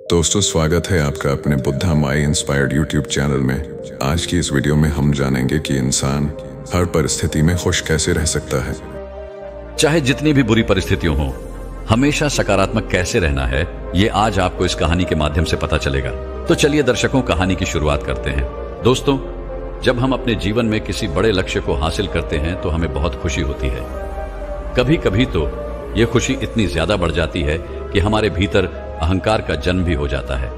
दोस्तों, स्वागत है आपका अपने बुद्धा माई इंस्पायर्ड यूट्यूब चैनल में। आज की इस वीडियो में हम जानेंगे कि इंसान हर परिस्थिति में खुश कैसे रह सकता है। चाहे जितनी भी बुरी परिस्थितियों हो, हमेशा सकारात्मक कैसे रहना है, ये आज आपको इस कहानी के माध्यम से पता चलेगा। तो चलिए दर्शकों, कहानी की शुरुआत करते हैं। दोस्तों, जब हम अपने जीवन में किसी बड़े लक्ष्य को हासिल करते हैं तो हमें बहुत खुशी होती है। कभी कभी तो ये खुशी इतनी ज्यादा बढ़ जाती है कि हमारे भीतर अहंकार का जन्म भी हो जाता है।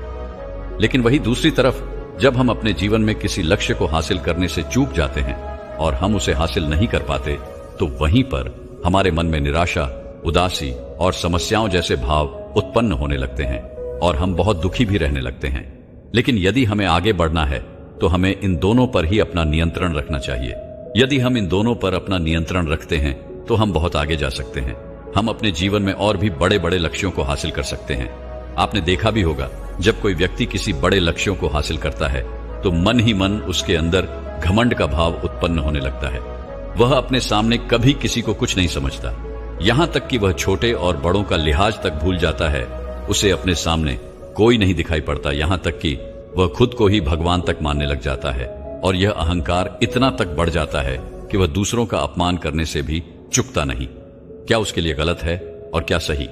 लेकिन वही दूसरी तरफ, जब हम अपने जीवन में किसी लक्ष्य को हासिल करने से चूक जाते हैं और हम उसे हासिल नहीं कर पाते, तो वहीं पर हमारे मन में निराशा, उदासी और समस्याओं जैसे भाव उत्पन्न होने लगते हैं और हम बहुत दुखी भी रहने लगते हैं। लेकिन यदि हमें आगे बढ़ना है तो हमें इन दोनों पर ही अपना नियंत्रण रखना चाहिए। यदि हम इन दोनों पर अपना नियंत्रण रखते हैं तो हम बहुत आगे जा सकते हैं। हम अपने जीवन में और भी बड़े बड़े लक्ष्यों को हासिल कर सकते हैं। आपने देखा भी होगा, जब कोई व्यक्ति किसी बड़े लक्ष्यों को हासिल करता है तो मन ही मन उसके अंदर घमंड का भाव उत्पन्न होने लगता है। वह अपने सामने कभी किसी को कुछ नहीं समझता, यहां तक कि वह छोटे और बड़ों का लिहाज तक भूल जाता है। उसे अपने सामने कोई नहीं दिखाई पड़ता, यहां तक कि वह खुद को ही भगवान तक मानने लग जाता है। और यह अहंकार इतना तक बढ़ जाता है कि वह दूसरों का अपमान करने से भी चूकता नहीं। क्या उसके लिए गलत है और क्या सही,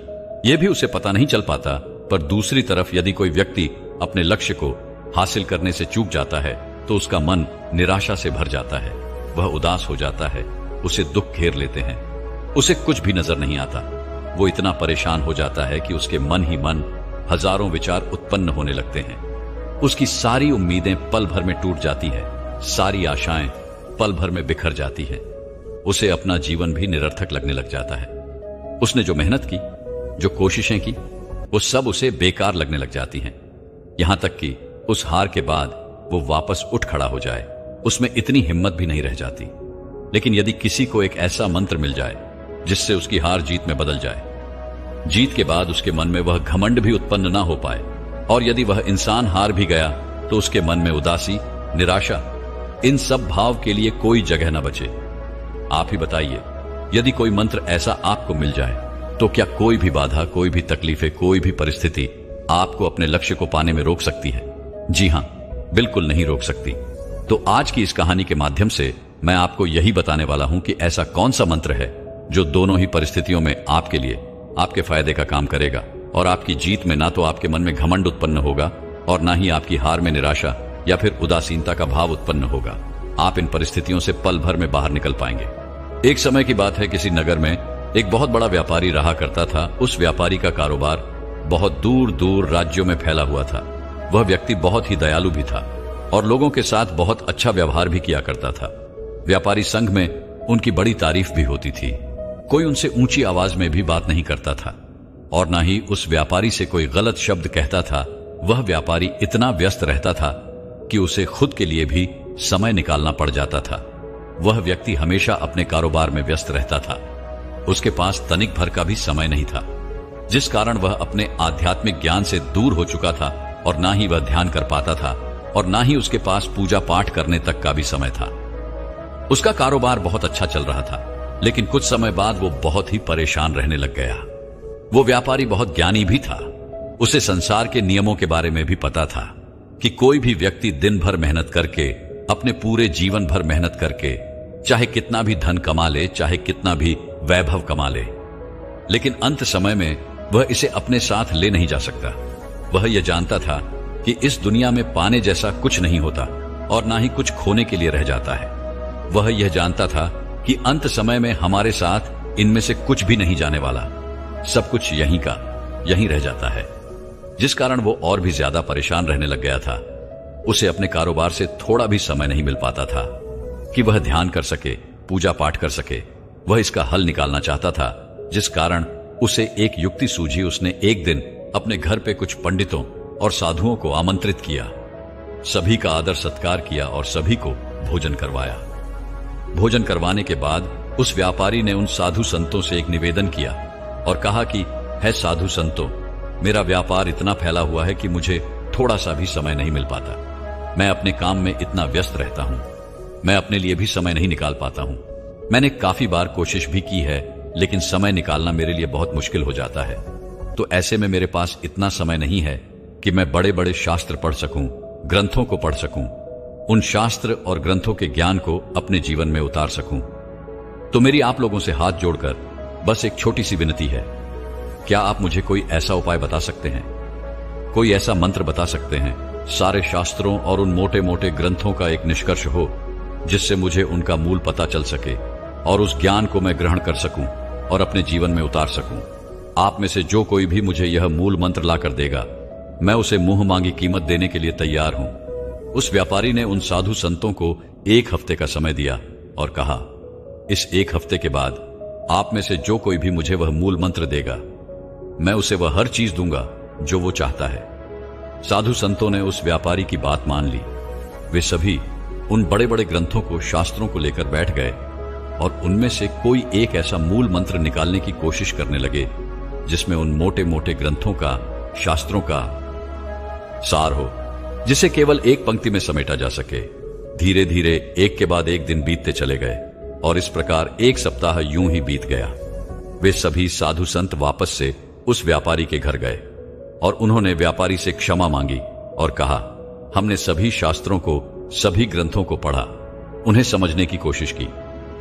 यह भी उसे पता नहीं चल पाता। पर दूसरी तरफ, यदि कोई व्यक्ति अपने लक्ष्य को हासिल करने से चूक जाता है तो उसका मन निराशा से भर जाता है, वह उदास हो जाता है, उसे दुख घेर लेते हैं, उसे कुछ भी नजर नहीं आता। वो इतना परेशान हो जाता है कि उसके मन ही मन हजारों विचार उत्पन्न होने लगते हैं। उसकी सारी उम्मीदें पल भर में टूट जाती है, सारी आशाएं पल भर में बिखर जाती है। उसे अपना जीवन भी निरर्थक लगने लग जाता है। उसने जो मेहनत की, जो कोशिशें की, वो सब उसे बेकार लगने लग जाती हैं। यहां तक कि उस हार के बाद वो वापस उठ खड़ा हो जाए, उसमें इतनी हिम्मत भी नहीं रह जाती। लेकिन यदि किसी को एक ऐसा मंत्र मिल जाए जिससे उसकी हार जीत में बदल जाए, जीत के बाद उसके मन में वह घमंड भी उत्पन्न ना हो पाए, और यदि वह इंसान हार भी गया तो उसके मन में उदासी, निराशा, इन सब भाव के लिए कोई जगह न बचे। आप ही बताइए, यदि कोई मंत्र ऐसा आपको मिल जाए तो क्या कोई भी बाधा, कोई भी तकलीफें, कोई भी परिस्थिति आपको अपने लक्ष्य को पाने में रोक सकती है? जी हां, बिल्कुल नहीं रोक सकती। तो आज की इस कहानी के माध्यम से मैं आपको यही बताने वाला हूं कि ऐसा कौन सा मंत्र है जो दोनों ही परिस्थितियों में आपके लिए, आपके फायदे का काम करेगा, और आपकी जीत में ना तो आपके मन में घमंड उत्पन्न होगा और ना ही आपकी हार में निराशा या फिर उदासीनता का भाव उत्पन्न होगा। आप इन परिस्थितियों से पल भर में बाहर निकल पाएंगे। एक समय की बात है, किसी नगर में एक बहुत बड़ा व्यापारी रहा करता था। उस व्यापारी का कारोबार बहुत दूर दूर राज्यों में फैला हुआ था। वह व्यक्ति बहुत ही दयालु भी था और लोगों के साथ बहुत अच्छा व्यवहार भी किया करता था। व्यापारी संघ में उनकी बड़ी तारीफ भी होती थी। कोई उनसे ऊंची आवाज में भी बात नहीं करता था और ना ही उस व्यापारी से कोई गलत शब्द कहता था। वह व्यापारी इतना व्यस्त रहता था कि उसे खुद के लिए भी समय निकालना पड़ जाता था। वह व्यक्ति हमेशा अपने कारोबार में व्यस्त रहता था। उसके पास तनिक भर का भी समय नहीं था, जिस कारण वह अपने आध्यात्मिक ज्ञान से दूर हो चुका था और ना ही वह ध्यान कर पाता था और ना ही उसके पास पूजा पाठ करने तक का भी समय था। उसका कारोबार बहुत अच्छा चल रहा था, लेकिन कुछ समय बाद वो बहुत ही परेशान रहने लग गया। वो व्यापारी बहुत ज्ञानी भी था। उसे संसार के नियमों के बारे में भी पता था कि कोई भी व्यक्ति दिन भर मेहनत करके, अपने पूरे जीवन भर मेहनत करके, चाहे कितना भी धन कमा ले, चाहे कितना भी वैभव कमा ले, लेकिन अंत समय में वह इसे अपने साथ ले नहीं जा सकता। वह यह जानता था कि इस दुनिया में पाने जैसा कुछ नहीं होता और ना ही कुछ खोने के लिए रह जाता है। वह यह जानता था कि अंत समय में हमारे साथ इनमें से कुछ भी नहीं जाने वाला, सब कुछ यहीं का यहीं रह जाता है। जिस कारण वो और भी ज्यादा परेशान रहने लग गया था। उसे अपने कारोबार से थोड़ा भी समय नहीं मिल पाता था कि वह ध्यान कर सके, पूजा पाठ कर सके। वह इसका हल निकालना चाहता था, जिस कारण उसे एक युक्ति सूझी। उसने एक दिन अपने घर पे कुछ पंडितों और साधुओं को आमंत्रित किया, सभी का आदर सत्कार किया और सभी को भोजन करवाया। भोजन करवाने के बाद उस व्यापारी ने उन साधु संतों से एक निवेदन किया और कहा कि है साधु संतों, मेरा व्यापार इतना फैला हुआ है कि मुझे थोड़ा सा भी समय नहीं मिल पाता। मैं अपने काम में इतना व्यस्त रहता हूं, मैं अपने लिए भी समय नहीं निकाल पाता हूं। मैंने काफी बार कोशिश भी की है, लेकिन समय निकालना मेरे लिए बहुत मुश्किल हो जाता है। तो ऐसे में मेरे पास इतना समय नहीं है कि मैं बड़े बड़े शास्त्र पढ़ सकूं, ग्रंथों को पढ़ सकूं, उन शास्त्र और ग्रंथों के ज्ञान को अपने जीवन में उतार सकूं। तो मेरी आप लोगों से हाथ जोड़कर बस एक छोटी सी विनती है, क्या आप मुझे कोई ऐसा उपाय बता सकते हैं, कोई ऐसा मंत्र बता सकते हैं, सारे शास्त्रों और उन मोटे मोटे ग्रंथों का एक निष्कर्ष हो जिससे मुझे उनका मूल पता चल सके और उस ज्ञान को मैं ग्रहण कर सकूं और अपने जीवन में उतार सकूं। आप में से जो कोई भी मुझे यह मूल मंत्र लाकर देगा, मैं उसे मुंह मांगी कीमत देने के लिए तैयार हूं। उस व्यापारी ने उन साधु संतों को 1 हफ्ते का समय दिया और कहा, इस 1 हफ्ते के बाद आप में से जो कोई भी मुझे वह मूल मंत्र देगा, मैं उसे वह हर चीज दूंगा जो वो चाहता है। साधु संतों ने उस व्यापारी की बात मान ली। वे सभी उन बड़े बड़े ग्रंथों को, शास्त्रों को लेकर बैठ गए और उनमें से कोई एक ऐसा मूल मंत्र निकालने की कोशिश करने लगे जिसमें उन मोटे मोटे ग्रंथों का, शास्त्रों का सार हो, जिसे केवल एक पंक्ति में समेटा जा सके। धीरे धीरे एक के बाद एक दिन बीतते चले गए और इस प्रकार 1 सप्ताह यूं ही बीत गया। वे सभी साधु संत वापस से उस व्यापारी के घर गए और उन्होंने व्यापारी से क्षमा मांगी और कहा, हमने सभी शास्त्रों को, सभी ग्रंथों को पढ़ा, उन्हें समझने की कोशिश की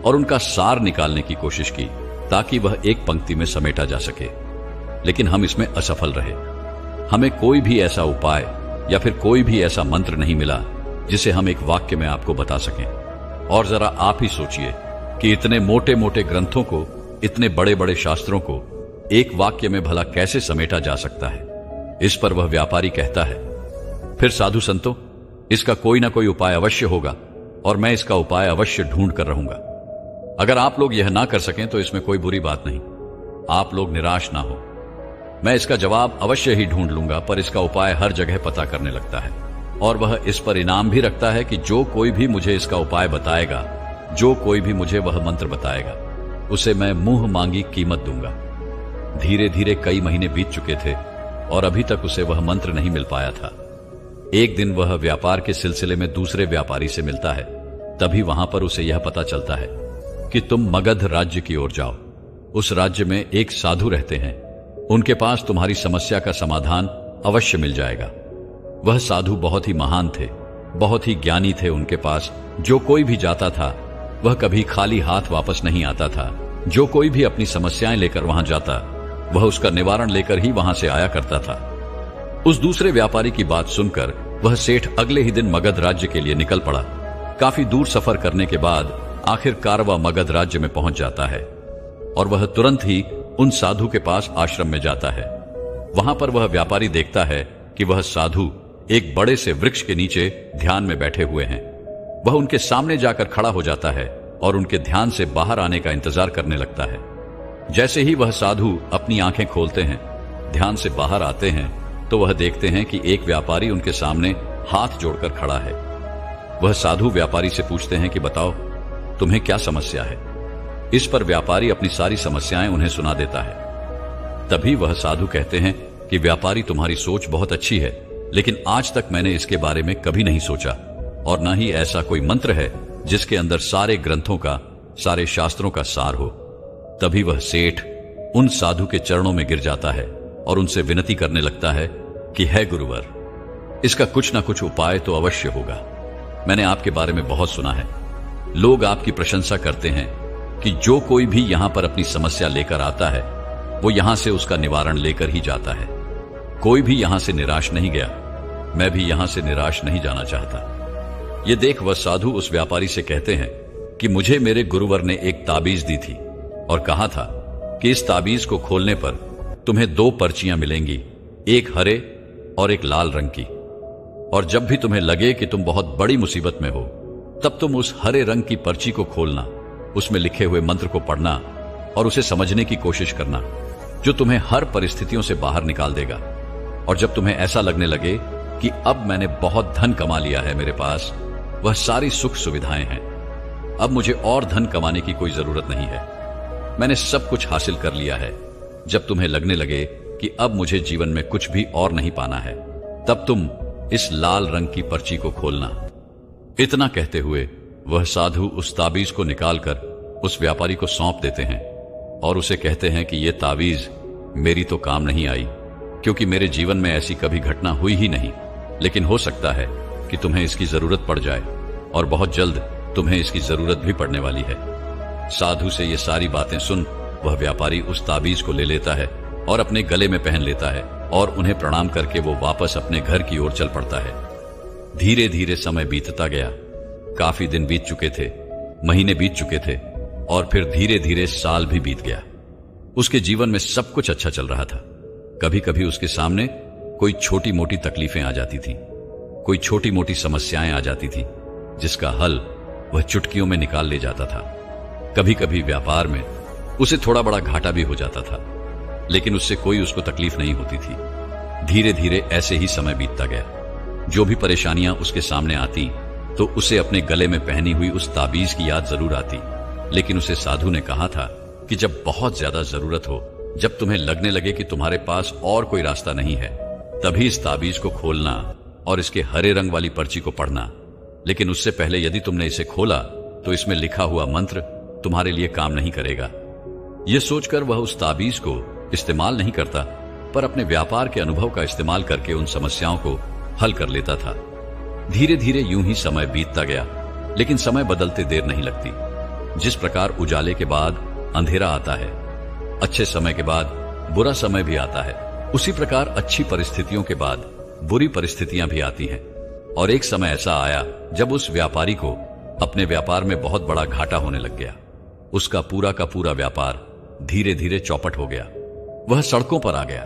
और उनका सार निकालने की कोशिश की ताकि वह एक पंक्ति में समेटा जा सके, लेकिन हम इसमें असफल रहे। हमें कोई भी ऐसा उपाय या फिर कोई भी ऐसा मंत्र नहीं मिला जिसे हम एक वाक्य में आपको बता सकें। और जरा आप ही सोचिए कि इतने मोटे मोटे ग्रंथों को, इतने बड़े बड़े शास्त्रों को एक वाक्य में भला कैसे समेटा जा सकता है। इस पर वह व्यापारी कहता है, फिर साधु संतों, इसका कोई ना कोई उपाय अवश्य होगा और मैं इसका उपाय अवश्य ढूंढ कर रहूंगा। अगर आप लोग यह ना कर सकें तो इसमें कोई बुरी बात नहीं, आप लोग निराश ना हो। मैं इसका जवाब अवश्य ही ढूंढ लूंगा, पर इसका उपाय हर जगह पता करने लगता है और वह इस पर इनाम भी रखता है कि जो कोई भी मुझे इसका उपाय बताएगा, जो कोई भी मुझे वह मंत्र बताएगा, उसे मैं मुंह मांगी कीमत दूंगा। धीरे धीरे कई महीने बीत चुके थे और अभी तक उसे वह मंत्र नहीं मिल पाया था। एक दिन वह व्यापार के सिलसिले में दूसरे व्यापारी से मिलता है। तभी वहां पर उसे यह पता चलता है कि तुम मगध राज्य की ओर जाओ। उस राज्य में एक साधु रहते हैं, उनके पास तुम्हारी समस्या का समाधान अवश्य मिल जाएगा। वह साधु बहुत ही महान थे, बहुत ही ज्ञानी थे। उनके पास जो कोई भी जाता था वह कभी खाली हाथ वापस नहीं आता था। जो कोई भी अपनी समस्याएं लेकर वहां जाता वह उसका निवारण लेकर ही वहां से आया करता था। उस दूसरे व्यापारी की बात सुनकर वह सेठ अगले ही दिन मगध राज्य के लिए निकल पड़ा। काफी दूर सफर करने के बाद आखिरकार वह मगध राज्य में पहुंच जाता है और वह तुरंत ही उन साधु के पास आश्रम में जाता है। वहां पर वह व्यापारी देखता है कि वह साधु एक बड़े से वृक्ष के नीचे ध्यान में बैठे हुए हैं। वह उनके सामने जाकर खड़ा हो जाता है और उनके ध्यान से बाहर आने का इंतजार करने लगता है। जैसे ही वह साधु अपनी आंखें खोलते हैं, ध्यान से बाहर आते हैं, तो वह देखते हैं कि एक व्यापारी उनके सामने हाथ जोड़कर खड़ा है। वह साधु व्यापारी से पूछते हैं कि बताओ, तुम्हें क्या समस्या है। इस पर व्यापारी अपनी सारी समस्याएं उन्हें सुना देता है। तभी वह साधु कहते हैं कि व्यापारी, तुम्हारी सोच बहुत अच्छी है, लेकिन आज तक मैंने इसके बारे में कभी नहीं सोचा और न ही ऐसा कोई मंत्र है जिसके अंदर सारे ग्रंथों का, सारे शास्त्रों का सार हो। तभी वह सेठ उन साधु के चरणों में गिर जाता है और उनसे विनती करने लगता है कि है गुरुवर, इसका कुछ ना कुछ उपाय तो अवश्य होगा। मैंने आपके बारे में बहुत सुना है, लोग आपकी प्रशंसा करते हैं कि जो कोई भी यहां पर अपनी समस्या लेकर आता है वो यहां से उसका निवारण लेकर ही जाता है। कोई भी यहां से निराश नहीं गया। मैं भी यहां से निराश नहीं जाना चाहता। ये देख वह साधु उस व्यापारी से कहते हैं कि मुझे मेरे गुरुवर ने एक ताबीज दी थी और कहा था कि इस ताबीज को खोलने पर तुम्हें 2 पर्चियां मिलेंगी, एक हरे और एक लाल रंग की। और जब भी तुम्हें लगे कि तुम बहुत बड़ी मुसीबत में हो, तब तुम उस हरे रंग की पर्ची को खोलना, उसमें लिखे हुए मंत्र को पढ़ना और उसे समझने की कोशिश करना, जो तुम्हें हर परिस्थितियों से बाहर निकाल देगा। और जब तुम्हें ऐसा लगने लगे कि अब मैंने बहुत धन कमा लिया है, मेरे पास वह सारी सुख सुविधाएं हैं, अब मुझे और धन कमाने की कोई जरूरत नहीं है, मैंने सब कुछ हासिल कर लिया है। जब तुम्हें लगने लगे कि अब मुझे जीवन में कुछ भी और नहीं पाना है, तब तुम इस लाल रंग की पर्ची को खोलना। इतना कहते हुए वह साधु उस ताबीज को निकालकर उस व्यापारी को सौंप देते हैं और उसे कहते हैं कि यह ताबीज मेरी तो काम नहीं आई, क्योंकि मेरे जीवन में ऐसी कभी घटना हुई ही नहीं, लेकिन हो सकता है कि तुम्हें इसकी जरूरत पड़ जाए और बहुत जल्द तुम्हें इसकी जरूरत भी पड़ने वाली है। साधु से ये सारी बातें सुन वह व्यापारी उस ताबीज को ले लेता है और अपने गले में पहन लेता है और उन्हें प्रणाम करके वो वापस अपने घर की ओर चल पड़ता है। धीरे धीरे समय बीतता गया। काफी दिन बीत चुके थे, महीने बीत चुके थे और फिर धीरे धीरे साल भी बीत गया। उसके जीवन में सब कुछ अच्छा चल रहा था। कभी कभी उसके सामने कोई छोटी मोटी तकलीफें आ जाती थी, कोई छोटी मोटी समस्याएं आ जाती थी, जिसका हल वह चुटकियों में निकाल ले जाता था। कभी कभी व्यापार में उसे थोड़ा बड़ा घाटा भी हो जाता था, लेकिन उससे कोई उसको तकलीफ नहीं होती थी। धीरे धीरे ऐसे ही समय बीतता गया। जो भी परेशानियां उसके सामने आती तो उसे अपने गले में पहनी हुई उस ताबीज की याद जरूर आती, लेकिन उसे साधु ने कहा था कि जब बहुत ज्यादा जरूरत हो, जब तुम्हें लगने लगे कि तुम्हारे पास और कोई रास्ता नहीं है, तभी इस ताबीज को खोलना और इसके हरे रंग वाली पर्ची को पढ़ना। लेकिन उससे पहले यदि तुमने इसे खोला तो इसमें लिखा हुआ मंत्र तुम्हारे लिए काम नहीं करेगा। यह सोचकर वह उस ताबीज को इस्तेमाल नहीं करता, पर अपने व्यापार के अनुभव का इस्तेमाल करके उन समस्याओं को हल कर लेता था। धीरे धीरे यूं ही समय बीतता गया, लेकिन समय बदलते देर नहीं लगती। जिस प्रकार उजाले के बाद अंधेरा आता है, अच्छे समय के बाद बुरा समय भी आता है, उसी प्रकार अच्छी परिस्थितियों के बाद बुरी परिस्थितियां भी आती हैं। और एक समय ऐसा आया जब उस व्यापारी को अपने व्यापार में बहुत बड़ा घाटा होने लग गया। उसका पूरा का पूरा व्यापार धीरे धीरे चौपट हो गया। वह सड़कों पर आ गया।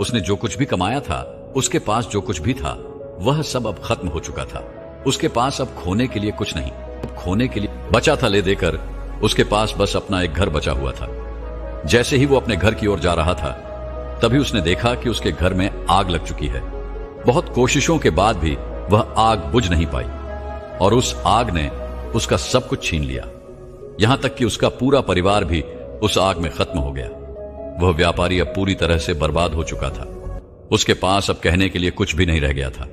उसने जो कुछ भी कमाया था, उसके पास जो कुछ भी था, वह सब अब खत्म हो चुका था। उसके पास अब खोने के लिए कुछ नहीं। अब खोने के लिए बचा था ले देकर उसके पास बस अपना एक घर बचा हुआ था। जैसे ही वो अपने घर की ओर जा रहा था, तभी उसने देखा कि उसके घर में आग लग चुकी है। बहुत कोशिशों के बाद भी वह आग बुझ नहीं पाई और उस आग ने उसका सब कुछ छीन लिया। यहां तक कि उसका पूरा परिवार भी उस आग में खत्म हो गया। वह व्यापारी अब पूरी तरह से बर्बाद हो चुका था। उसके पास अब कहने के लिए कुछ भी नहीं रह गया था।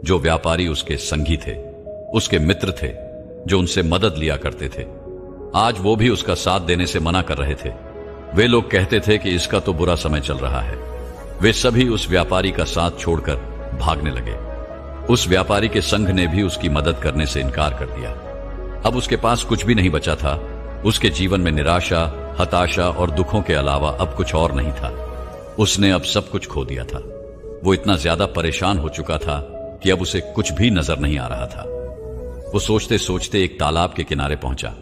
जो व्यापारी उसके संगी थे, उसके मित्र थे, जो उनसे मदद लिया करते थे, आज वो भी उसका साथ देने से मना कर रहे थे। वे लोग कहते थे कि इसका तो बुरा समय चल रहा है। वे सभी उस व्यापारी का साथ छोड़कर भागने लगे। उस व्यापारी के संघ ने भी उसकी मदद करने से इनकार कर दिया। अब उसके पास कुछ भी नहीं बचा था। उसके जीवन में निराशा, हताशा और दुखों के अलावा अब कुछ और नहीं था। उसने अब सब कुछ खो दिया था। वो इतना ज्यादा परेशान हो चुका था कि अब उसे कुछ भी नजर नहीं आ रहा था। वो सोचते सोचते एक तालाब के किनारे पहुंचा।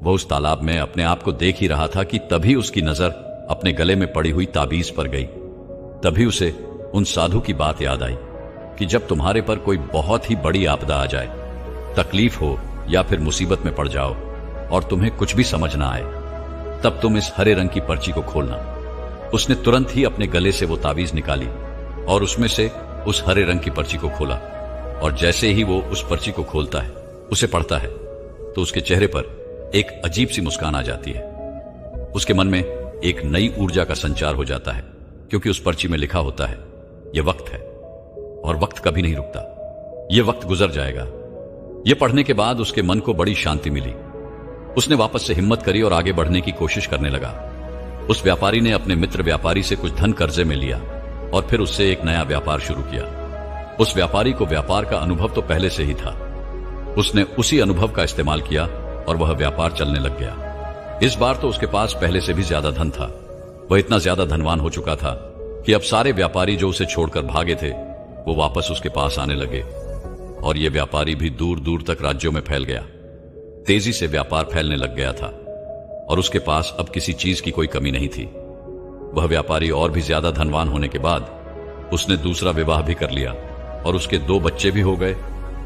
वह उस तालाब में अपने आप को देख ही रहा था कि तभी उसकी नजर अपने गले में पड़ी हुई ताबीज पर गई। तभी उसे उन साधु की बात याद आई कि जब तुम्हारे पर कोई बहुत ही बड़ी आपदा आ जाए, तकलीफ हो या फिर मुसीबत में पड़ जाओ और तुम्हें कुछ भी समझ ना आए, तब तुम इस हरे रंग की पर्ची को खोलना। उसने तुरंत ही अपने गले से वो ताबीज निकाली और उसमें से उस हरे रंग की पर्ची को खोला। और जैसे ही वो उस पर्ची को खोलता है, उसे पढ़ता है, तो उसके चेहरे पर एक अजीब सी मुस्कान आ जाती है। उसके मन में एक नई ऊर्जा का संचार हो जाता है, क्योंकि उस पर्ची में लिखा होता है, यह वक्त है और वक्त कभी नहीं रुकता। यह वक्त गुजर जाएगा। यह पढ़ने के बाद उसके मन को बड़ी शांति मिली। उसने वापस से हिम्मत करी और आगे बढ़ने की कोशिश करने लगा। उस व्यापारी ने अपने मित्र व्यापारी से कुछ धन कर्जे में लिया और फिर उससे एक नया व्यापार शुरू किया। उस व्यापारी को व्यापार का अनुभव तो पहले से ही था। उसने उसी अनुभव का इस्तेमाल किया और वह व्यापार चलने लग गया। इस बार तो उसके पास पहले से भी ज्यादा धन था। वह इतना ज्यादा धनवान हो चुका था कि अब सारे व्यापारी जो उसे छोड़कर भागे थे, वो वापस उसके पास आने लगे और यह व्यापारी भी दूर दूर तक राज्यों में फैल गया। तेजी से व्यापार फैलने लग गया था और उसके पास अब किसी चीज की कोई कमी नहीं थी। वह व्यापारी और भी ज्यादा धनवान होने के बाद उसने दूसरा विवाह भी कर लिया और उसके 2 बच्चे भी हो गए।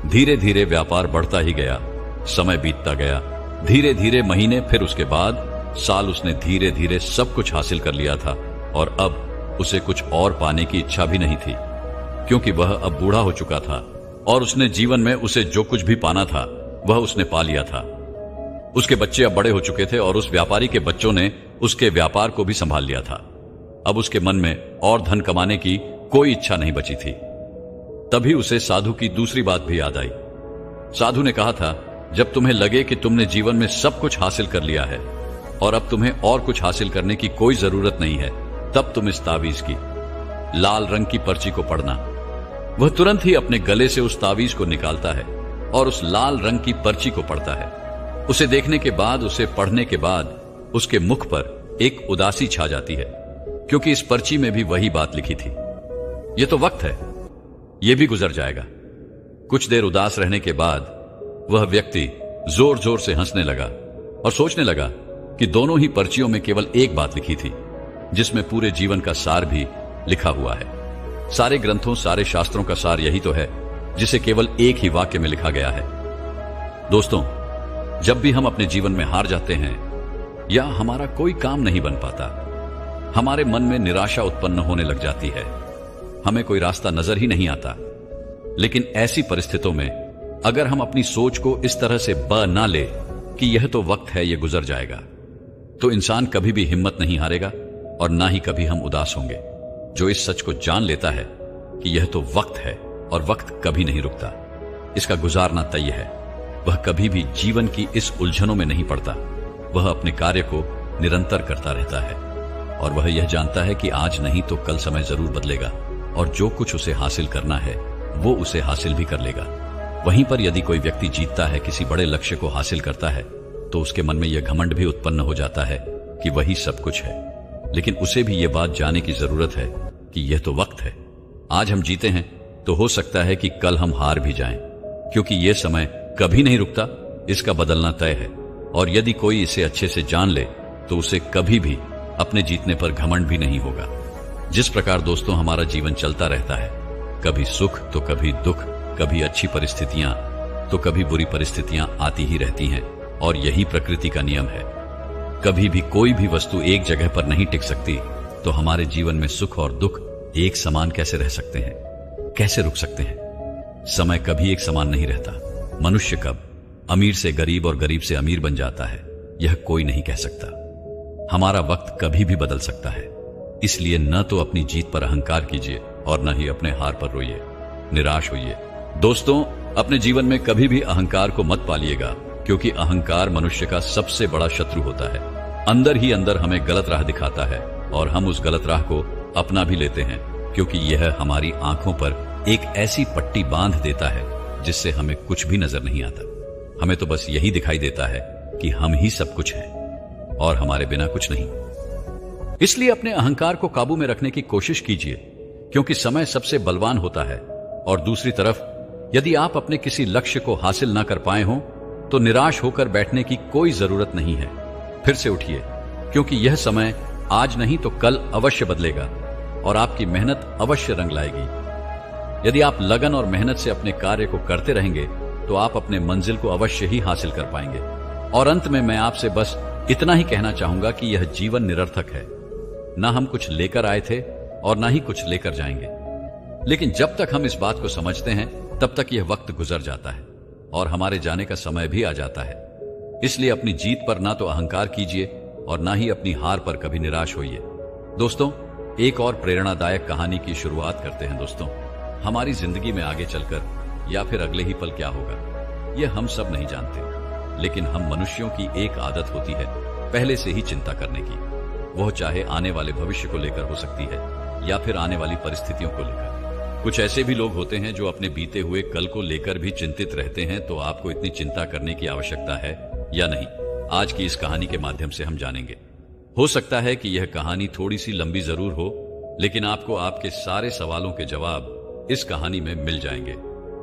धीरे धीरे व्यापार बढ़ता ही गया। समय बीतता गया। धीरे धीरे महीने, फिर उसके बाद साल। उसने धीरे धीरे सब कुछ हासिल कर लिया था और अब उसे कुछ और पाने की इच्छा भी नहीं थी, क्योंकि वह अब बूढ़ा हो चुका था और उसने जीवन में उसे जो कुछ भी पाना था वह उसने पा लिया था। उसके बच्चे अब बड़े हो चुके थे और उस व्यापारी के बच्चों ने उसके व्यापार को भी संभाल लिया था। अब उसके मन में और धन कमाने की कोई इच्छा नहीं बची थी। तभी उसे साधु की दूसरी बात भी याद आई। साधु ने कहा था, जब तुम्हें लगे कि तुमने जीवन में सब कुछ हासिल कर लिया है और अब तुम्हें और कुछ हासिल करने की कोई जरूरत नहीं है, तब तुम इस ताबीज की लाल रंग की पर्ची को पढ़ना। वह तुरंत ही अपने गले से उस तावीज को निकालता है और उस लाल रंग की पर्ची को पढ़ता है। उसे देखने के बाद, उसे पढ़ने के बाद उसके मुख पर एक उदासी छा जाती है, क्योंकि इस पर्ची में भी वही बात लिखी थी। यह तो वक्त है, यह भी गुजर जाएगा। कुछ देर उदास रहने के बाद वह व्यक्ति जोर जोर से हंसने लगा और सोचने लगा कि दोनों ही पर्चियों में केवल एक बात लिखी थी, जिसमें पूरे जीवन का सार भी लिखा हुआ है। सारे ग्रंथों, सारे शास्त्रों का सार यही तो है, जिसे केवल एक ही वाक्य में लिखा गया है। दोस्तों, जब भी हम अपने जीवन में हार जाते हैं या हमारा कोई काम नहीं बन पाता, हमारे मन में निराशा उत्पन्न होने लग जाती है। हमें कोई रास्ता नजर ही नहीं आता। लेकिन ऐसी परिस्थितियों में अगर हम अपनी सोच को इस तरह से ना ले कि यह तो वक्त है, यह गुजर जाएगा, तो इंसान कभी भी हिम्मत नहीं हारेगा और ना ही कभी हम उदास होंगे। जो इस सच को जान लेता है कि यह तो वक्त है और वक्त कभी नहीं रुकता, इसका गुजारना तय है, वह कभी भी जीवन की इस उलझनों में नहीं पड़ता। वह अपने कार्य को निरंतर करता रहता है और वह यह जानता है कि आज नहीं तो कल समय जरूर बदलेगा और जो कुछ उसे हासिल करना है वो उसे हासिल भी कर लेगा। वहीं पर यदि कोई व्यक्ति जीतता है, किसी बड़े लक्ष्य को हासिल करता है, तो उसके मन में यह घमंड भी उत्पन्न हो जाता है कि वही सब कुछ है। लेकिन उसे भी यह बात जानने की जरूरत है कि यह तो वक्त है। आज हम जीते हैं तो हो सकता है कि कल हम हार भी जाएं, क्योंकि यह समय कभी नहीं रुकता, इसका बदलना तय है। और यदि कोई इसे अच्छे से जान ले तो उसे कभी भी अपने जीतने पर घमंड भी नहीं होगा। जिस प्रकार दोस्तों हमारा जीवन चलता रहता है, कभी सुख तो कभी दुख, कभी अच्छी परिस्थितियां तो कभी बुरी परिस्थितियां आती ही रहती हैं और यही प्रकृति का नियम है। कभी भी कोई भी वस्तु एक जगह पर नहीं टिक सकती, तो हमारे जीवन में सुख और दुख एक समान कैसे रह सकते हैं, कैसे रुक सकते हैं? समय कभी एक समान नहीं रहता। मनुष्य कब अमीर से गरीब और गरीब से अमीर बन जाता है, यह कोई नहीं कह सकता। हमारा वक्त कभी भी बदल सकता है, इसलिए न तो अपनी जीत पर अहंकार कीजिए और न ही अपने हार पर रोइए, निराश होइए। दोस्तों, अपने जीवन में कभी भी अहंकार को मत पालिएगा, क्योंकि अहंकार मनुष्य का सबसे बड़ा शत्रु होता है। अंदर ही अंदर हमें गलत राह दिखाता है और हम उस गलत राह को अपना भी लेते हैं, क्योंकि यह हमारी आंखों पर एक ऐसी पट्टी बांध देता है जिससे हमें कुछ भी नजर नहीं आता। हमें तो बस यही दिखाई देता है कि हम ही सब कुछ हैं और हमारे बिना कुछ नहीं। इसलिए अपने अहंकार को काबू में रखने की कोशिश कीजिए, क्योंकि समय सबसे बलवान होता है। और दूसरी तरफ यदि आप अपने किसी लक्ष्य को हासिल न कर पाए हों, तो निराश होकर बैठने की कोई जरूरत नहीं है। फिर से उठिए, क्योंकि यह समय आज नहीं तो कल अवश्य बदलेगा और आपकी मेहनत अवश्य रंग लाएगी। यदि आप लगन और मेहनत से अपने कार्य को करते रहेंगे, तो आप अपने मंजिल को अवश्य ही हासिल कर पाएंगे। और अंत में मैं आपसे बस इतना ही कहना चाहूंगा कि यह जीवन निरर्थक है। ना हम कुछ लेकर आए थे और ना ही कुछ लेकर जाएंगे। लेकिन जब तक हम इस बात को समझते हैं, तब तक यह वक्त गुजर जाता है और हमारे जाने का समय भी आ जाता है। इसलिए अपनी जीत पर ना तो अहंकार कीजिए और ना ही अपनी हार पर कभी निराश होइए। दोस्तों, एक और प्रेरणादायक कहानी की शुरुआत करते हैं। दोस्तों, हमारी जिंदगी में आगे चलकर या फिर अगले ही पल क्या होगा, यह हम सब नहीं जानते। लेकिन हम मनुष्यों की एक आदत होती है पहले से ही चिंता करने की। वह चाहे आने वाले भविष्य को लेकर हो सकती है या फिर आने वाली परिस्थितियों को लेकर। कुछ ऐसे भी लोग होते हैं जो अपने बीते हुए कल को लेकर भी चिंतित रहते हैं। तो आपको इतनी चिंता करने की आवश्यकता है या नहीं, आज की इस कहानी के माध्यम से हम जानेंगे। हो सकता है कि यह कहानी थोड़ी सी लंबी जरूर हो, लेकिन आपको आपके सारे सवालों के जवाब इस कहानी में मिल जाएंगे।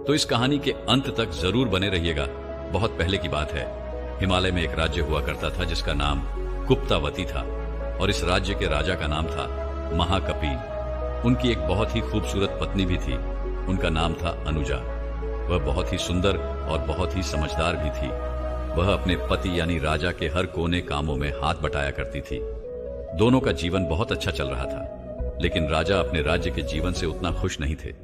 तो इस कहानी के अंत तक जरूर बने रहिएगा। बहुत पहले की बात है, हिमालय में एक राज्य हुआ करता था जिसका नाम गुप्तावती था और इस राज्य के राजा का नाम था महाकपि। उनकी एक बहुत ही खूबसूरत पत्नी भी थी, उनका नाम था अनुजा। वह बहुत ही सुंदर और बहुत ही समझदार भी थी। वह अपने पति यानी राजा के हर कोने कामों में हाथ बटाया करती थी। दोनों का जीवन बहुत अच्छा चल रहा था, लेकिन राजा अपने राज्य के जीवन से उतना खुश नहीं थे।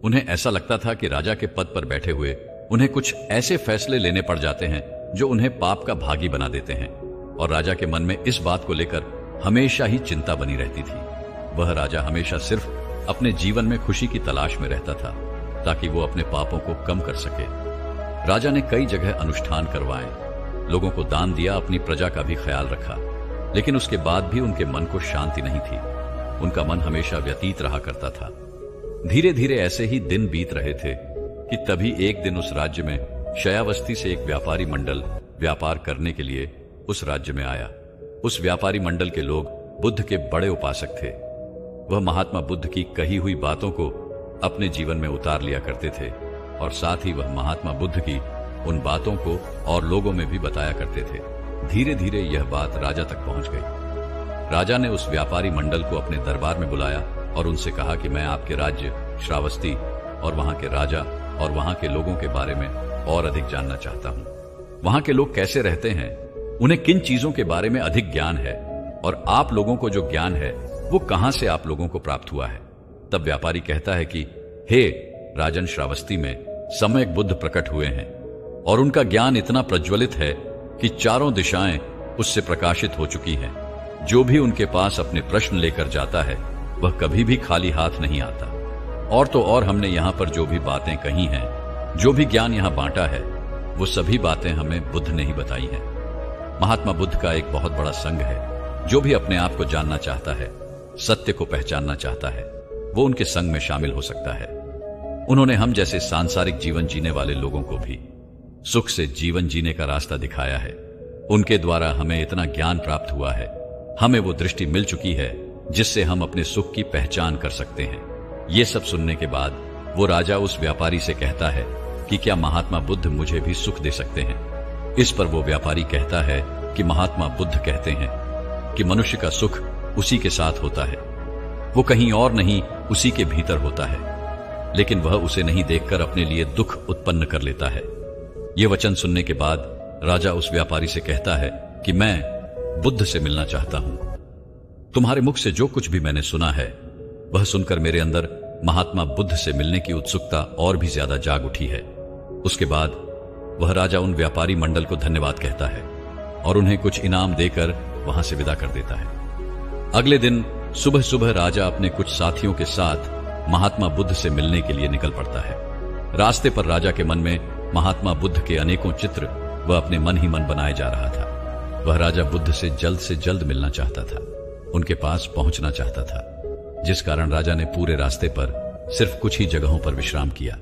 उन्हें ऐसा लगता था कि राजा के पद पर बैठे हुए उन्हें कुछ ऐसे फैसले लेने पड़ जाते हैं जो उन्हें पाप का भागी बना देते हैं, और राजा के मन में इस बात को लेकर हमेशा ही चिंता बनी रहती थी। वह राजा हमेशा सिर्फ अपने जीवन में खुशी की तलाश में रहता था ताकि वो अपने पापों को कम कर सके। राजा ने कई जगह अनुष्ठान करवाए, लोगों को दान दिया, अपनी प्रजा का भी ख्याल रखा, लेकिन उसके बाद भी उनके मन को शांति नहीं थी। उनका मन हमेशा व्यतीत रहा करता था। धीरे धीरे ऐसे ही दिन बीत रहे थे कि तभी एक दिन उस राज्य में शयावस्ती से एक व्यापारी मंडल व्यापार करने के लिए उस राज्य में आया। उस व्यापारी मंडल के लोग बुद्ध के बड़े उपासक थे। वह महात्मा बुद्ध की कही हुई बातों को अपने जीवन में उतार लिया करते थे और साथ ही वह महात्मा बुद्ध की उन बातों को और लोगों में भी बताया करते थे। धीरे धीरे यह बात राजा तक पहुंच गई। राजा ने उस व्यापारी मंडल को अपने दरबार में बुलाया और उनसे कहा कि मैं आपके राज्य श्रावस्ती और वहां के राजा और वहां के लोगों के बारे में और अधिक जानना चाहता हूं। वहां के लोग कैसे रहते हैं, उन्हें किन चीजों के बारे में अधिक ज्ञान है और आप लोगों को जो ज्ञान है वो कहां से आप लोगों को प्राप्त हुआ है। तब व्यापारी कहता है कि हे राजन, श्रावस्ती में सम्यक बुद्ध प्रकट हुए हैं और उनका ज्ञान इतना प्रज्वलित है कि चारों दिशाएं उससे प्रकाशित हो चुकी हैं। जो भी उनके पास अपने प्रश्न लेकर जाता है वह कभी भी खाली हाथ नहीं आता। और तो और हमने यहां पर जो भी बातें कही हैं, जो भी ज्ञान यहां बांटा है, वो सभी बातें हमें बुद्ध ने ही बताई हैं। महात्मा बुद्ध का एक बहुत बड़ा संघ है। जो भी अपने आप को जानना चाहता है, सत्य को पहचानना चाहता है, वो उनके संघ में शामिल हो सकता है। उन्होंने हम जैसे सांसारिक जीवन जीने वाले लोगों को भी सुख से जीवन जीने का रास्ता दिखाया है। उनके द्वारा हमें इतना ज्ञान प्राप्त हुआ है, हमें वो दृष्टि मिल चुकी है जिससे हम अपने सुख की पहचान कर सकते हैं। ये सब सुनने के बाद वो राजा उस व्यापारी से कहता है कि क्या महात्मा बुद्ध मुझे भी सुख दे सकते हैं। इस पर वो व्यापारी कहता है कि महात्मा बुद्ध कहते हैं कि मनुष्य का सुख उसी के साथ होता है, वो कहीं और नहीं, उसी के भीतर होता है, लेकिन वह उसे नहीं देखकर अपने लिए दुख उत्पन्न कर लेता है। ये वचन सुनने के बाद राजा उस व्यापारी से कहता है कि मैं बुद्ध से मिलना चाहता हूं। तुम्हारे मुख से जो कुछ भी मैंने सुना है वह सुनकर मेरे अंदर महात्मा बुद्ध से मिलने की उत्सुकता और भी ज्यादा जाग उठी है। उसके बाद वह राजा उन व्यापारी मंडल को धन्यवाद कहता है और उन्हें कुछ इनाम देकर वहां से विदा कर देता है। अगले दिन सुबह सुबह राजा अपने कुछ साथियों के साथ महात्मा बुद्ध से मिलने के लिए निकल पड़ता है। रास्ते पर राजा के मन में महात्मा बुद्ध के अनेकों चित्र वह अपने मन ही मन बनाए जा रहा था। वह राजा बुद्ध से जल्द मिलना चाहता था, उनके पास पहुंचना चाहता था, जिस कारण राजा ने पूरे रास्ते पर सिर्फ कुछ ही जगहों पर विश्राम किया।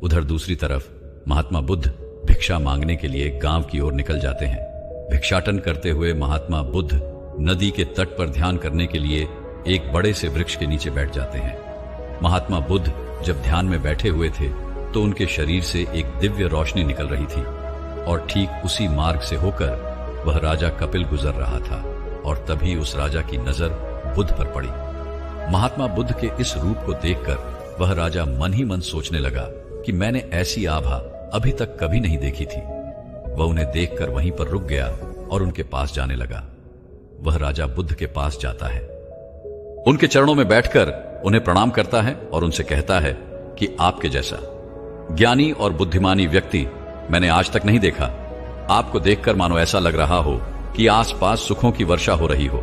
उधर दूसरी तरफ महात्मा बुद्ध भिक्षा मांगने के लिए गांव की ओर निकल जाते हैं। भिक्षाटन करते हुए महात्मा बुद्ध नदी के तट पर ध्यान करने के लिए एक बड़े से वृक्ष के नीचे बैठ जाते हैं। महात्मा बुद्ध जब ध्यान में बैठे हुए थे तो उनके शरीर से एक दिव्य रोशनी निकल रही थी और ठीक उसी मार्ग से होकर वह राजा कपिल गुजर रहा था और तभी उस राजा की नजर बुद्ध पर पड़ी। महात्मा बुद्ध के इस रूप को देखकर वह राजा मन ही मन सोचने लगा कि मैंने ऐसी आभा अभी तक कभी नहीं देखी थी। वह उन्हें देखकर वहीं पर रुक गया और उनके पास जाने लगा। वह राजा बुद्ध के पास जाता है, उनके चरणों में बैठकर उन्हें प्रणाम करता है और उनसे कहता है कि आपके जैसा ज्ञानी और बुद्धिमानी व्यक्ति मैंने आज तक नहीं देखा। आपको देखकर मानो ऐसा लग रहा हो कि आसपास सुखों की वर्षा हो रही हो।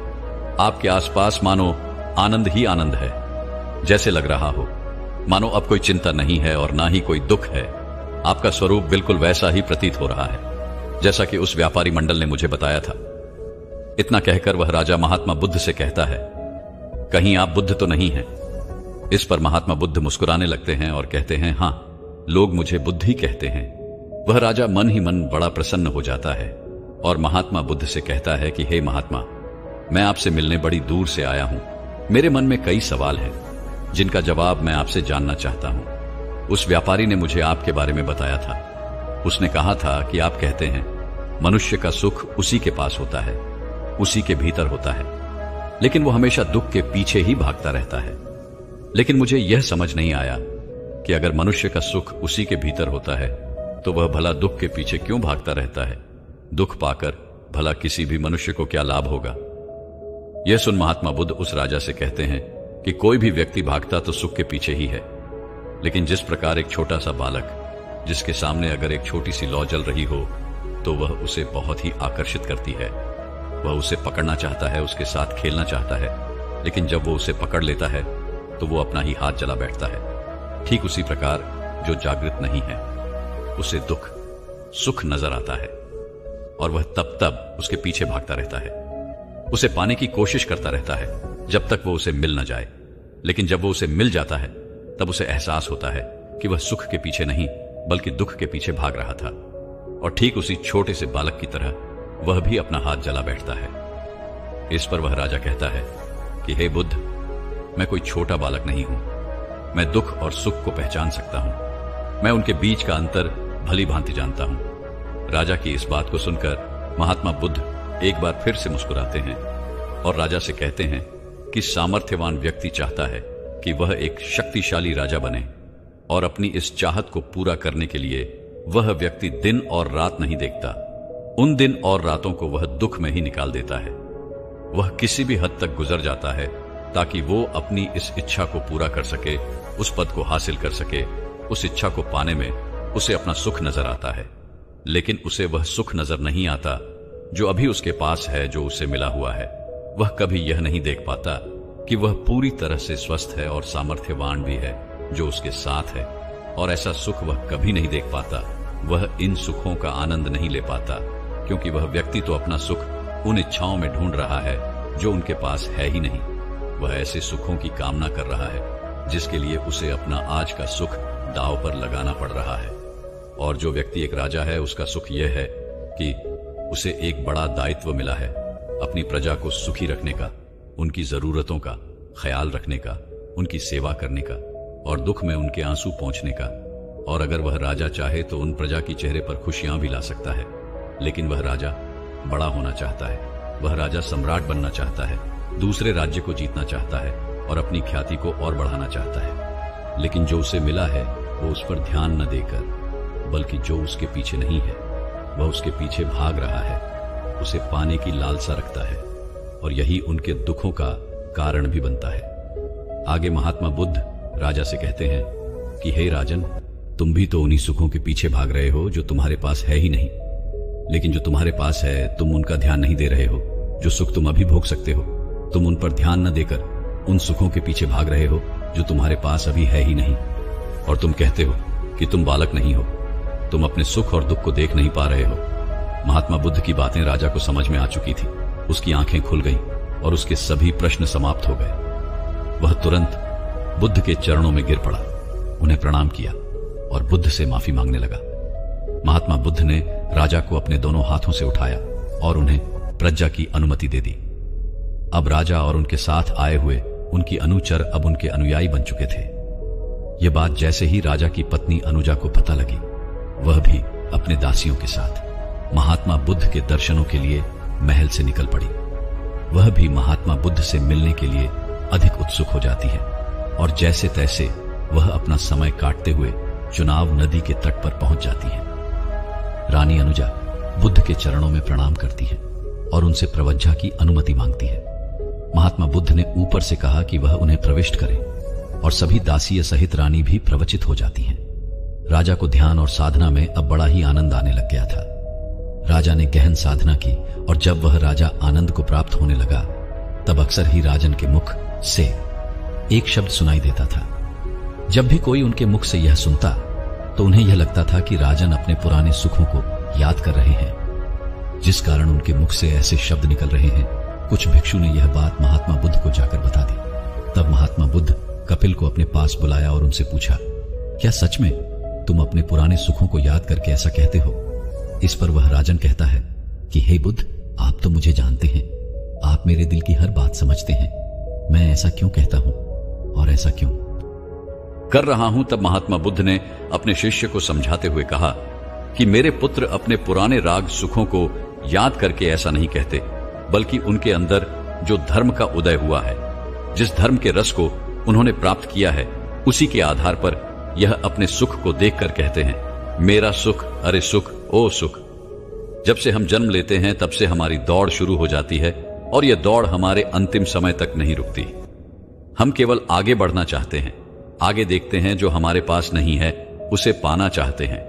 आपके आसपास मानो आनंद ही आनंद है। जैसे लग रहा हो मानो अब कोई चिंता नहीं है और ना ही कोई दुख है। आपका स्वरूप बिल्कुल वैसा ही प्रतीत हो रहा है जैसा कि उस व्यापारी मंडल ने मुझे बताया था। इतना कहकर वह राजा महात्मा बुद्ध से कहता है, कहीं आप बुद्ध तो नहीं हैं? इस पर महात्मा बुद्ध मुस्कुराने लगते हैं और कहते हैं, हां, लोग मुझे बुद्ध ही कहते हैं। वह राजा मन ही मन बड़ा प्रसन्न हो जाता है और महात्मा बुद्ध से कहता है कि हे महात्मा, मैं आपसे मिलने बड़ी दूर से आया हूं। मेरे मन में कई सवाल हैं जिनका जवाब मैं आपसे जानना चाहता हूं। उस व्यापारी ने मुझे आपके बारे में बताया था। उसने कहा था कि आप कहते हैं मनुष्य का सुख उसी के पास होता है, उसी के भीतर होता है, लेकिन वो हमेशा दुख के पीछे ही भागता रहता है। लेकिन मुझे यह समझ नहीं आया कि अगर मनुष्य का सुख उसी के भीतर होता है तो वह भला दुख के पीछे क्यों भागता रहता है? दुख पाकर भला किसी भी मनुष्य को क्या लाभ होगा? यह सुन महात्मा बुद्ध उस राजा से कहते हैं कि कोई भी व्यक्ति भागता तो सुख के पीछे ही है, लेकिन जिस प्रकार एक छोटा सा बालक जिसके सामने अगर एक छोटी सी लौ जल रही हो तो वह उसे बहुत ही आकर्षित करती है। वह उसे पकड़ना चाहता है, उसके साथ खेलना चाहता है, लेकिन जब वो उसे पकड़ लेता है तो वो अपना ही हाथ जला बैठता है। ठीक उसी प्रकार जो जागृत नहीं है उसे दुख सुख नजर आता है और वह तब उसके पीछे भागता रहता है, उसे पाने की कोशिश करता रहता है, जब तक वो उसे मिल न जाए। लेकिन जब वो उसे मिल जाता है तब उसे एहसास होता है कि वह सुख के पीछे नहीं बल्कि दुख के पीछे भाग रहा था। और ठीक उसी छोटे से बालक की तरह वह भी अपना हाथ जला बैठता है। इस पर वह राजा कहता है कि हे बुद्ध, मैं कोई छोटा बालक नहीं हूं। मैं दुख और सुख को पहचान सकता हूं। मैं उनके बीच का अंतर भली भांति जानता हूं। राजा की इस बात को सुनकर महात्मा बुद्ध एक बार फिर से मुस्कुराते हैं और राजा से कहते हैं कि सामर्थ्यवान व्यक्ति चाहता है कि वह एक शक्तिशाली राजा बने, और अपनी इस चाहत को पूरा करने के लिए वह व्यक्ति दिन और रात नहीं देखता। उन दिन और रातों को वह दुख में ही निकाल देता है। वह किसी भी हद तक गुजर जाता है ताकि वो अपनी इस इच्छा को पूरा कर सके, उस पद को हासिल कर सके। उस इच्छा को पाने में उसे अपना सुख नजर आता है, लेकिन उसे वह सुख नजर नहीं आता जो अभी उसके पास है, जो उसे मिला हुआ है। वह कभी यह नहीं देख पाता कि वह पूरी तरह से स्वस्थ है और सामर्थ्यवान भी है जो उसके साथ है, और ऐसा सुख वह कभी नहीं देख पाता। वह इन सुखों का आनंद नहीं ले पाता क्योंकि वह व्यक्ति तो अपना सुख उन इच्छाओं में ढूंढ रहा है जो उनके पास है ही नहीं। वह ऐसे सुखों की कामना कर रहा है जिसके लिए उसे अपना आज का सुख दांव पर लगाना पड़ रहा है। और जो व्यक्ति एक राजा है, उसका सुख यह है कि उसे एक बड़ा दायित्व मिला है, अपनी प्रजा को सुखी रखने का, उनकी जरूरतों का ख्याल रखने का, उनकी सेवा करने का और दुख में उनके आंसू पोंछने का। और अगर वह राजा चाहे तो उन प्रजा की चेहरे पर खुशियां भी ला सकता है। लेकिन वह राजा बड़ा होना चाहता है, वह राजा सम्राट बनना चाहता है, दूसरे राज्य को जीतना चाहता है और अपनी ख्याति को और बढ़ाना चाहता है। लेकिन जो उसे मिला है वो उस पर ध्यान न देकर, बल्कि जो उसके पीछे नहीं है वह उसके पीछे भाग रहा है, उसे पाने की लालसा रखता है, और यही उनके दुखों का कारण भी बनता है। आगे महात्मा बुद्ध राजा से कहते हैं कि हे राजन, तुम भी तो उन्हीं सुखों के पीछे भाग रहे हो जो तुम्हारे पास है ही नहीं। लेकिन जो तुम्हारे पास है तुम उनका ध्यान नहीं दे रहे हो। जो सुख तुम अभी भोग सकते हो तुम उन पर ध्यान न देकर उन सुखों के पीछे भाग रहे हो जो तुम्हारे पास अभी है ही नहीं। और तुम कहते हो कि तुम बालक नहीं हो, तुम अपने सुख और दुख को देख नहीं पा रहे हो। महात्मा बुद्ध की बातें राजा को समझ में आ चुकी थी। उसकी आंखें खुल गईं और उसके सभी प्रश्न समाप्त हो गए। वह तुरंत बुद्ध के चरणों में गिर पड़ा, उन्हें प्रणाम किया और बुद्ध से माफी मांगने लगा। महात्मा बुद्ध ने राजा को अपने दोनों हाथों से उठाया और उन्हें प्रज्ञा की अनुमति दे दी। अब राजा और उनके साथ आए हुए उनकी अनुचर अब उनके अनुयायी बन चुके थे। यह बात जैसे ही राजा की पत्नी अनुजा को पता लगी, वह भी अपने दासियों के साथ महात्मा बुद्ध के दर्शनों के लिए महल से निकल पड़ी। वह भी महात्मा बुद्ध से मिलने के लिए अधिक उत्सुक हो जाती है और जैसे तैसे वह अपना समय काटते हुए चुनाव नदी के तट पर पहुंच जाती है। रानी अनुजा बुद्ध के चरणों में प्रणाम करती है और उनसे प्रवज्जा की अनुमति मांगती है। महात्मा बुद्ध ने ऊपर से कहा कि वह उन्हें प्रविष्ट करे और सभी दासियों सहित रानी भी प्रवचित हो जाती हैं। राजा को ध्यान और साधना में अब बड़ा ही आनंद आने लग गया था। राजा ने गहन साधना की और जब वह राजा आनंद को प्राप्त होने लगा तब अक्सर ही राजन के मुख से एक शब्द सुनाई देता था। जब भी कोई उनके मुख से यह सुनता तो उन्हें यह लगता था कि राजन अपने पुराने सुखों को याद कर रहे हैं, जिस कारण उनके मुख से ऐसे शब्द निकल रहे हैं। कुछ भिक्षु ने यह बात महात्मा बुद्ध को जाकर बता दी। तब महात्मा बुद्ध कपिल को अपने पास बुलाया और उनसे पूछा, क्या सच में तुम अपने पुराने सुखों को याद करके ऐसा कहते हो? इस पर वह राजन कहता है कि हे बुद्ध, आप तो मुझे जानते हैं, आप मेरे दिल की हर बात समझते हैं। मैं ऐसा क्यों कहता हूं और ऐसा क्यों कर रहा हूं? तब महात्मा बुद्ध ने अपने शिष्य को समझाते हुए कहा कि मेरे पुत्र अपने पुराने राग सुखों को याद करके ऐसा नहीं कहते, बल्कि उनके अंदर जो धर्म का उदय हुआ है, जिस धर्म के रस को उन्होंने प्राप्त किया है, उसी के आधार पर यह अपने सुख को देखकर कहते हैं, मेरा सुख, अरे सुख, ओ सुख। जब से हम जन्म लेते हैं तब से हमारी दौड़ शुरू हो जाती है और यह दौड़ हमारे अंतिम समय तक नहीं रुकती। हम केवल आगे बढ़ना चाहते हैं, आगे देखते हैं, जो हमारे पास नहीं है उसे पाना चाहते हैं।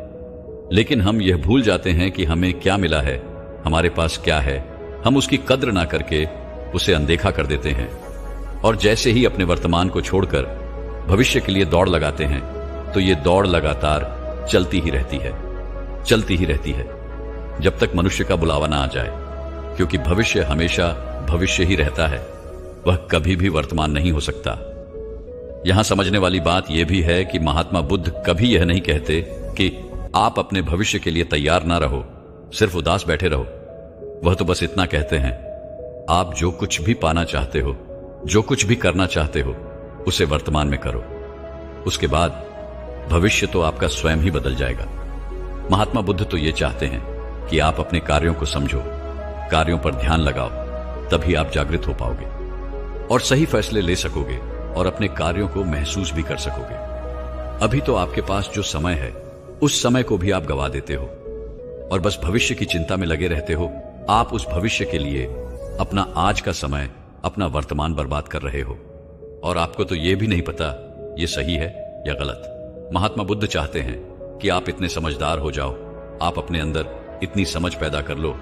लेकिन हम यह भूल जाते हैं कि हमें क्या मिला है, हमारे पास क्या है। हम उसकी कद्र ना करके उसे अनदेखा कर देते हैं और जैसे ही अपने वर्तमान को छोड़कर भविष्य के लिए दौड़ लगाते हैं तो ये दौड़ लगातार चलती ही रहती है, चलती ही रहती है, जब तक मनुष्य का बुलावा ना आ जाए, क्योंकि भविष्य हमेशा भविष्य ही रहता है। वह कभी भी वर्तमान नहीं हो सकता। यहां समझने वाली बात यह भी है कि महात्मा बुद्ध कभी यह नहीं कहते कि आप अपने भविष्य के लिए तैयार ना रहो, सिर्फ उदास बैठे रहो। वह तो बस इतना कहते हैं, आप जो कुछ भी पाना चाहते हो, जो कुछ भी करना चाहते हो, उसे वर्तमान में करो। उसके बाद भविष्य तो आपका स्वयं ही बदल जाएगा। महात्मा बुद्ध तो ये चाहते हैं कि आप अपने कार्यों को समझो, कार्यों पर ध्यान लगाओ, तभी आप जागृत हो पाओगे और सही फैसले ले सकोगे और अपने कार्यों को महसूस भी कर सकोगे। अभी तो आपके पास जो समय है, उस समय को भी आप गवा देते हो और बस भविष्य की चिंता में लगे रहते हो। आप उस भविष्य के लिए अपना आज का समय, अपना वर्तमान बर्बाद कर रहे हो और आपको तो यह भी नहीं पता यह सही है या गलत। महात्मा बुद्ध चाहते हैं कि आप इतने समझदार हो जाओ, आप अपने अंदर इतनी समझ पैदा कर लो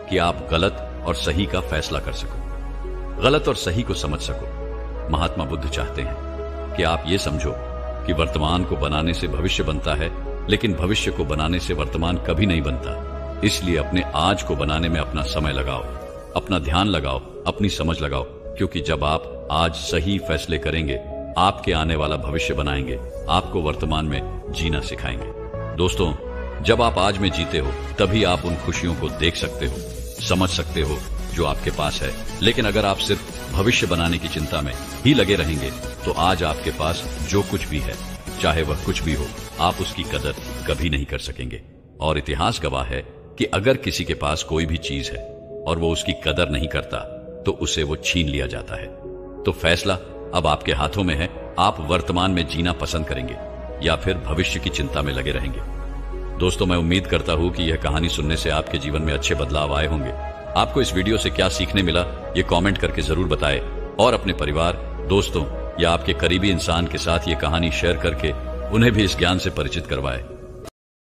कि आप गलत और सही का फैसला कर सको, गलत और सही को समझ सको। महात्मा बुद्ध चाहते हैं कि आप ये समझो कि वर्तमान को बनाने से भविष्य बनता है, लेकिन भविष्य को बनाने से वर्तमान कभी नहीं बनता। इसलिए अपने आज को बनाने में अपना समय लगाओ, अपना ध्यान लगाओ, अपनी समझ लगाओ, क्योंकि जब आप आज सही फैसले करेंगे, आपके आने वाला भविष्य बनाएंगे, आपको वर्तमान में जीना सिखाएंगे। दोस्तों, जब आप आज में जीते हो, तभी आप उन खुशियों को देख सकते हो, समझ सकते हो जो आपके पास है। लेकिन अगर आप सिर्फ भविष्य बनाने की चिंता में ही लगे रहेंगे, तो आज आपके पास जो कुछ भी है, चाहे वह कुछ भी हो, आप उसकी कदर कभी नहीं कर सकेंगे। और इतिहास गवाह है कि अगर किसी के पास कोई भी चीज है और वो उसकी कदर नहीं करता, तो उसे वो छीन लिया जाता है। तो फैसला अब आपके हाथों में है, आप वर्तमान में जीना पसंद करेंगे या फिर भविष्य की चिंता में लगे रहेंगे। दोस्तों, मैं उम्मीद करता हूं कि यह कहानी सुनने से आपके जीवन में अच्छे बदलाव आए होंगे। आपको इस वीडियो से क्या सीखने मिला, ये कमेंट करके जरूर बताएं और अपने परिवार, दोस्तों या आपके करीबी इंसान के साथ ये कहानी शेयर करके उन्हें भी इस ज्ञान से परिचित करवाएं।